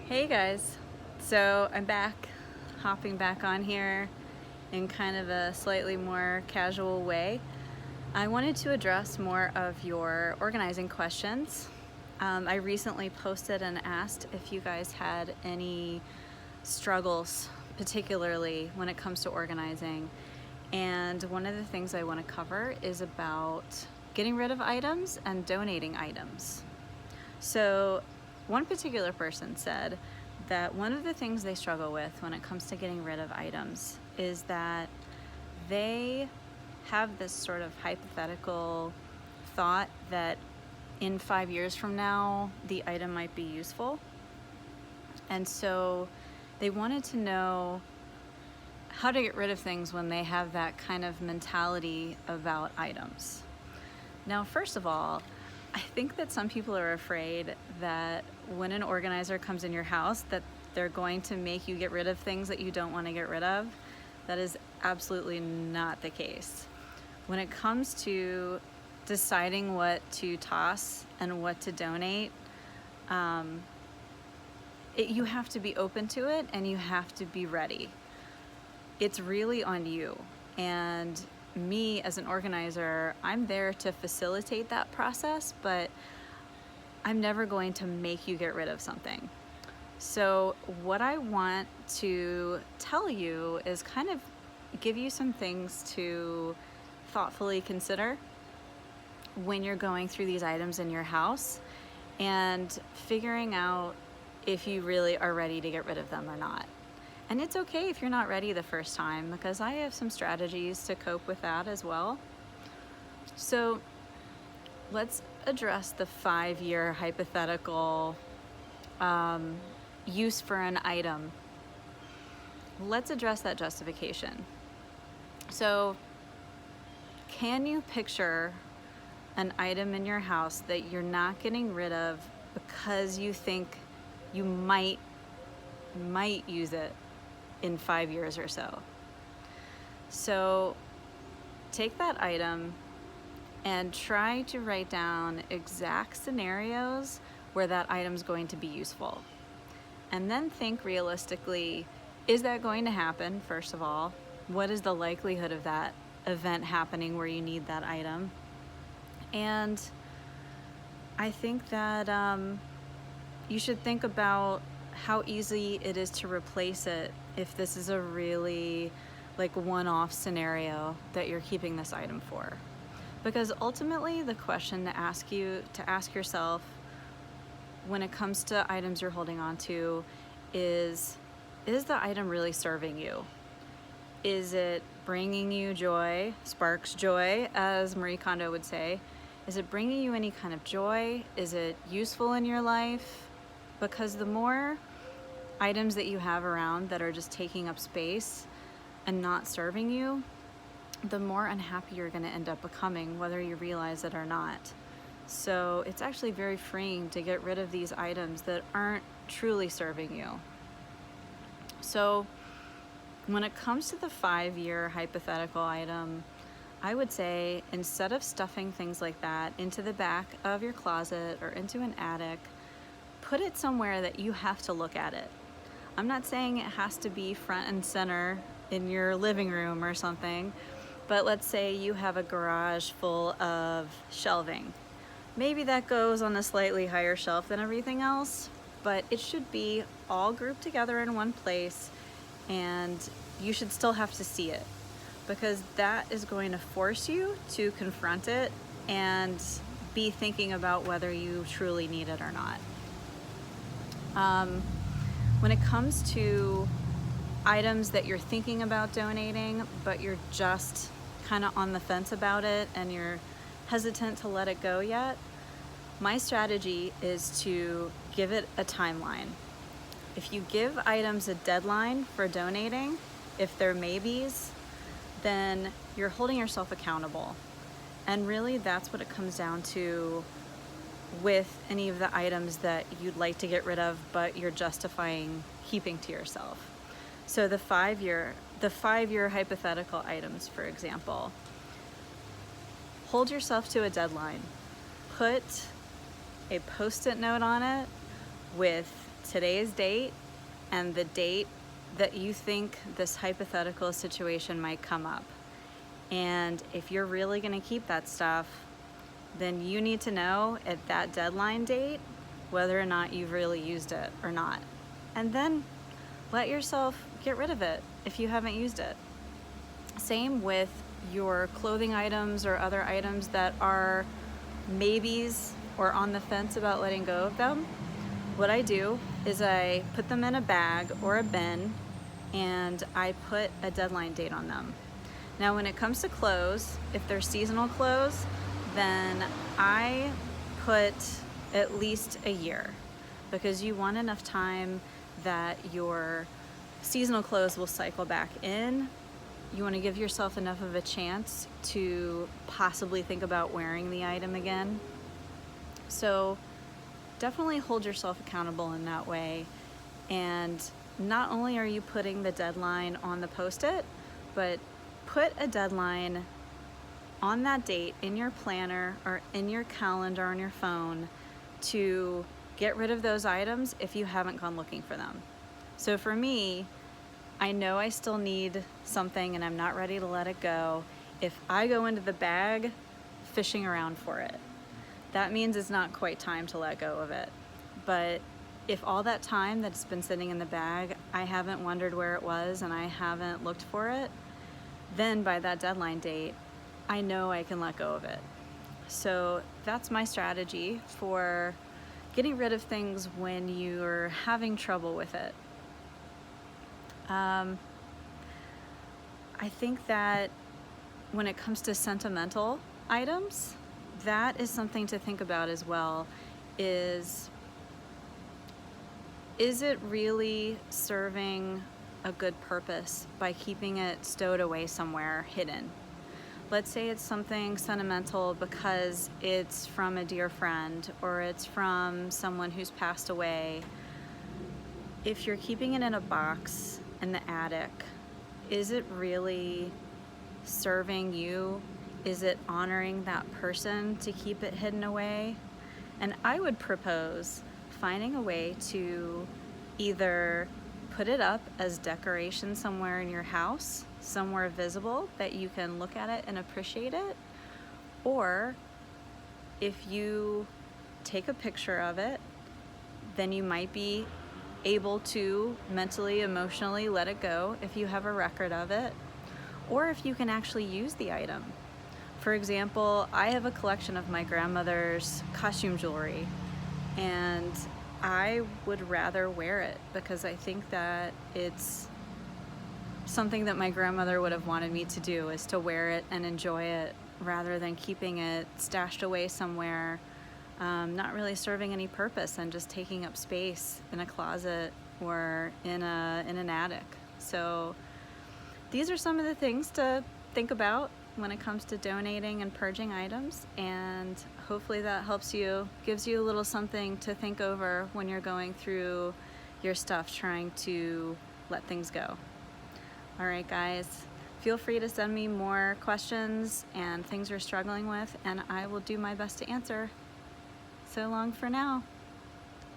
Hey guys, so I'm back, hopping back on here in kind of a slightly more casual way. I wanted to address more of your organizing questions. I recently posted and asked if you guys had any struggles, particularly when it comes to organizing. And one of the things I want to cover is about getting rid of items and donating items. So one particular person said that one of the things they struggle with when it comes to getting rid of items is that they have this sort of hypothetical thought that in 5 years from now, the item might be useful. And so they wanted to know how to get rid of things when they have that kind of mentality about items. Now, first of all, I think that some people are afraid that when an organizer comes in your house that they're going to make you get rid of things that you don't want to get rid of. That is absolutely not the case. When it comes to deciding what to toss and what to donate, you have to be open to it and you have to be ready. It's really on you. And me as an organizer, I'm there to facilitate that process, but I'm never going to make you get rid of something. So what I want to tell you is kind of give you some things to thoughtfully consider when you're going through these items in your house and figuring out if you really are ready to get rid of them or not. And it's okay if you're not ready the first time, because I have some strategies to cope with that as well. So let's address the 5-year hypothetical use for an item. Let's address that justification. So can you picture an item in your house that you're not getting rid of because you think you might use it in 5 years or so? So take that item and try to write down exact scenarios where that item's going to be useful. And then think realistically, is that going to happen, first of all? What is the likelihood of that event happening where you need that item? And I think that you should think about how easy it is to replace it if this is a really one-off scenario that you're keeping this item for. Because ultimately the question to ask yourself when it comes to items you're holding on to is the item really serving you? Is it bringing you joy, sparks joy, as Marie Kondo would say? Is it bringing you any kind of joy? Is it useful in your life? Because the more items that you have around that are just taking up space and not serving you, the more unhappy you're going to end up becoming, whether you realize it or not. So it's actually very freeing to get rid of these items that aren't truly serving you. So when it comes to the 5-year hypothetical item, I would say instead of stuffing things like that into the back of your closet or into an attic, put it somewhere that you have to look at it. I'm not saying it has to be front and center in your living room or something, but let's say you have a garage full of shelving. Maybe that goes on a slightly higher shelf than everything else, but it should be all grouped together in one place, and you should still have to see it, because that is going to force you to confront it and be thinking about whether you truly need it or not. When it comes to items that you're thinking about donating, but you're just kind of on the fence about it and you're hesitant to let it go yet, my strategy is to give it a timeline. If you give items a deadline for donating, if they're maybes, then you're holding yourself accountable. And really that's what it comes down to with any of the items that you'd like to get rid of but you're justifying keeping to yourself. So the 5-year hypothetical items, for example, hold yourself to a deadline. Put a post-it note on it with today's date and the date that you think this hypothetical situation might come up. And if you're really gonna keep that stuff, then you need to know at that deadline date whether or not you've really used it or not. And then let yourself get rid of it if you haven't used it. Same with your clothing items or other items that are maybes or on the fence about letting go of them. What I do is I put them in a bag or a bin and I put a deadline date on them. Now when it comes to clothes, if they're seasonal clothes, then I put at least a year, because you want enough time that your seasonal clothes will cycle back in. You want to give yourself enough of a chance to possibly think about wearing the item again. So definitely hold yourself accountable in that way. And not only are you putting the deadline on the post-it, but put a deadline on that date in your planner or in your calendar on your phone to get rid of those items if you haven't gone looking for them. So for me, I know I still need something and I'm not ready to let it go. If I go into the bag fishing around for it, that means it's not quite time to let go of it. But if all that time that's been sitting in the bag, I haven't wondered where it was and I haven't looked for it, then by that deadline date, I know I can let go of it. So that's my strategy for getting rid of things when you're having trouble with it. I think that when it comes to sentimental items, that is something to think about as well. Is it really serving a good purpose by keeping it stowed away somewhere hidden? Let's say it's something sentimental because it's from a dear friend or it's from someone who's passed away. If you're keeping it in a box in the attic, is it really serving you? Is it honoring that person to keep it hidden away? And I would propose finding a way to either put it up as decoration somewhere in your house, somewhere visible that you can look at it and appreciate it, or if you take a picture of it, then you might be able to mentally, emotionally let it go if you have a record of it, or if you can actually use the item. For example, I have a collection of my grandmother's costume jewelry, and I would rather wear it because I think that it's something that my grandmother would have wanted me to do, is to wear it and enjoy it rather than keeping it stashed away somewhere, not really serving any purpose and just taking up space in a closet or in an attic. So these are some of the things to think about when it comes to donating and purging items, and hopefully that helps you, gives you a little something to think over when you're going through your stuff trying to let things go. All right, guys, feel free to send me more questions and things you're struggling with, and I will do my best to answer. So long for now.